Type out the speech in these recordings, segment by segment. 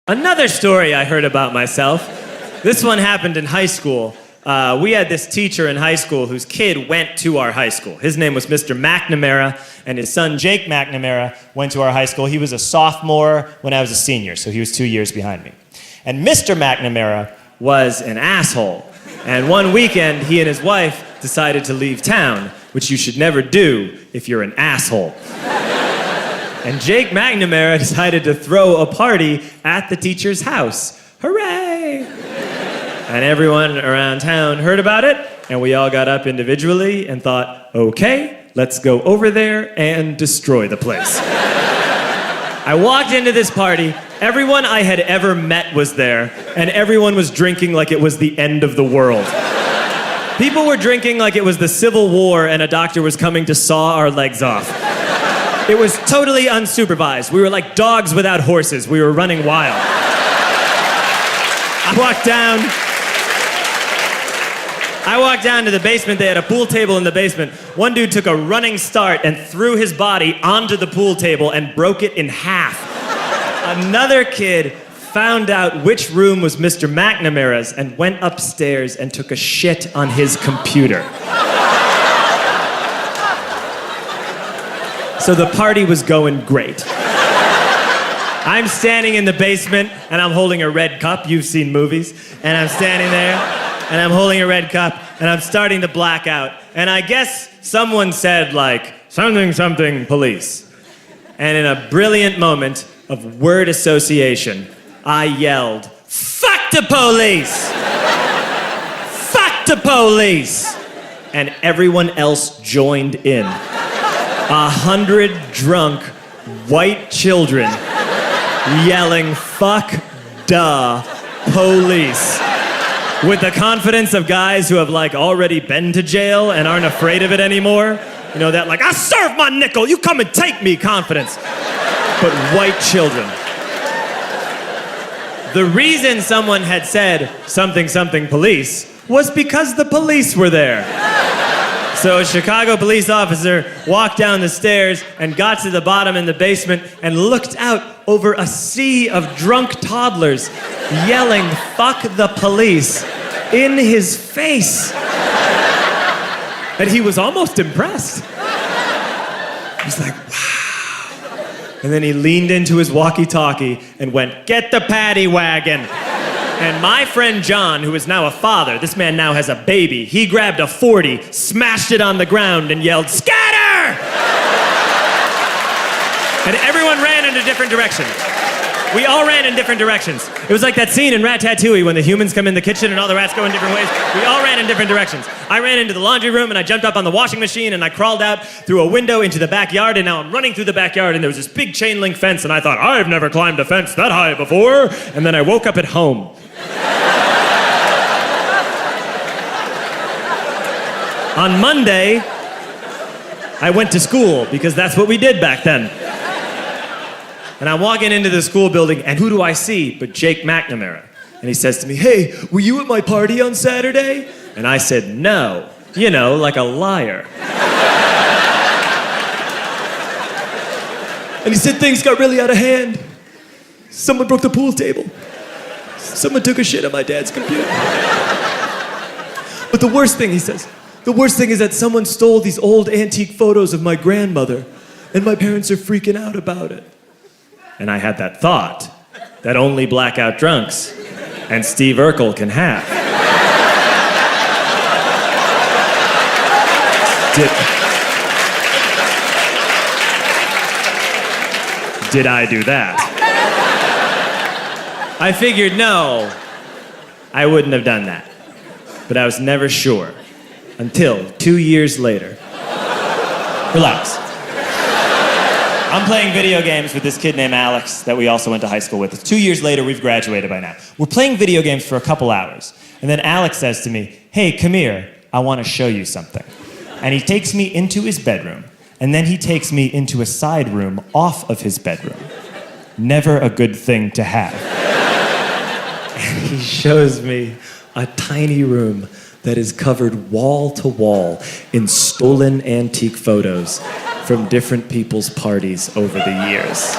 Another story I heard about myself. This one happened in high school. We had this teacher in high school whose kid went to our high school. His name was Mr. McNamara, and his son Jake McNamara went to our high school. He was a sophomore when I was a senior, so he was 2 years behind me. And Mr. McNamara was an asshole. And one weekend, he and his wife decided to leave town, which you should never do if you're an asshole. And Jake McNamara decided to throw a party at the teacher's house. Hooray! And everyone around town heard about it, and we all got up individually and thought, okay, let's go over there and destroy the place. I walked into this party, everyone I had ever met was there, and everyone was drinking like it was the end of the world. People were drinking like it was the Civil War and a doctor was coming to saw our legs off. It was totally unsupervised. We were like dogs without horses. We were running wild. I walked down to the basement. They had a pool table in the basement. One dude took a running start and threw his body onto the pool table and broke it in half. Another kid found out which room was Mr. McNamara's and went upstairs and took a shit on his computer. So the party was going great. I'm standing in the basement and I'm holding a red cup. You've seen movies. And I'm standing there and I'm holding a red cup and I'm starting to black out. And I guess someone said like, something, something, police. And in a brilliant moment of word association, I yelled, fuck the police! Fuck the police! And everyone else joined in. 100 drunk white children yelling, fuck duh, police. With the confidence of guys who have like already been to jail and aren't afraid of it anymore. You know, that like, I serve my nickel, you come and take me confidence. But white children. The reason someone had said something, something, police was because the police were there. So a Chicago police officer walked down the stairs and got to the bottom in the basement and looked out over a sea of drunk toddlers yelling, fuck the police, in his face. And he was almost impressed. He was like, wow. And then he leaned into his walkie-talkie and went, get the paddy wagon. And my friend John, who is now a father, this man now has a baby, he grabbed a 40, smashed it on the ground, and yelled, scatter! And everyone ran in a different direction. We all ran in different directions. It was like that scene in Ratatouille when the humans come in the kitchen and all the rats go in different ways. We all ran in different directions. I ran into the laundry room and I jumped up on the washing machine and I crawled out through a window into the backyard, and now I'm running through the backyard and there was this big chain link fence and I thought, I've never climbed a fence that high before. And then I woke up at home. On Monday, I went to school because that's what we did back then. And I'm walking into the school building, and who do I see but Jake McNamara? And he says to me, hey, were you at my party on Saturday? And I said, no. You know, like a liar. And he said things got really out of hand. Someone broke the pool table. Someone took a shit on my dad's computer. But the worst thing, he says, the worst thing is that someone stole these old antique photos of my grandmother, and my parents are freaking out about it. And I had that thought that only blackout drunks and Steve Urkel can have. Did I do that? I figured, no, I wouldn't have done that. But I was never sure until 2 years later. Relax. I'm playing video games with this kid named Alex that we also went to high school with. 2 years later, we've graduated by now. We're playing video games for a couple hours. And then Alex says to me, hey, come here, I want to show you something. And he takes me into his bedroom. And then he takes me into a side room off of his bedroom. Never a good thing to have. And he shows me a tiny room that is covered wall to wall in stolen antique photos from different people's parties over the years.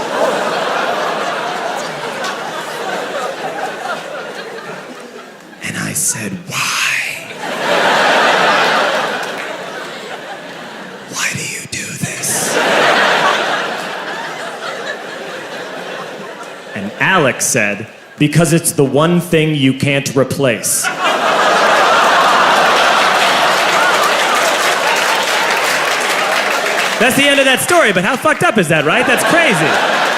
said, "Why? Why do you do this?" And Alex said, "Because it's the one thing you can't replace." That's the end of that story, but how fucked up is that, right? That's crazy.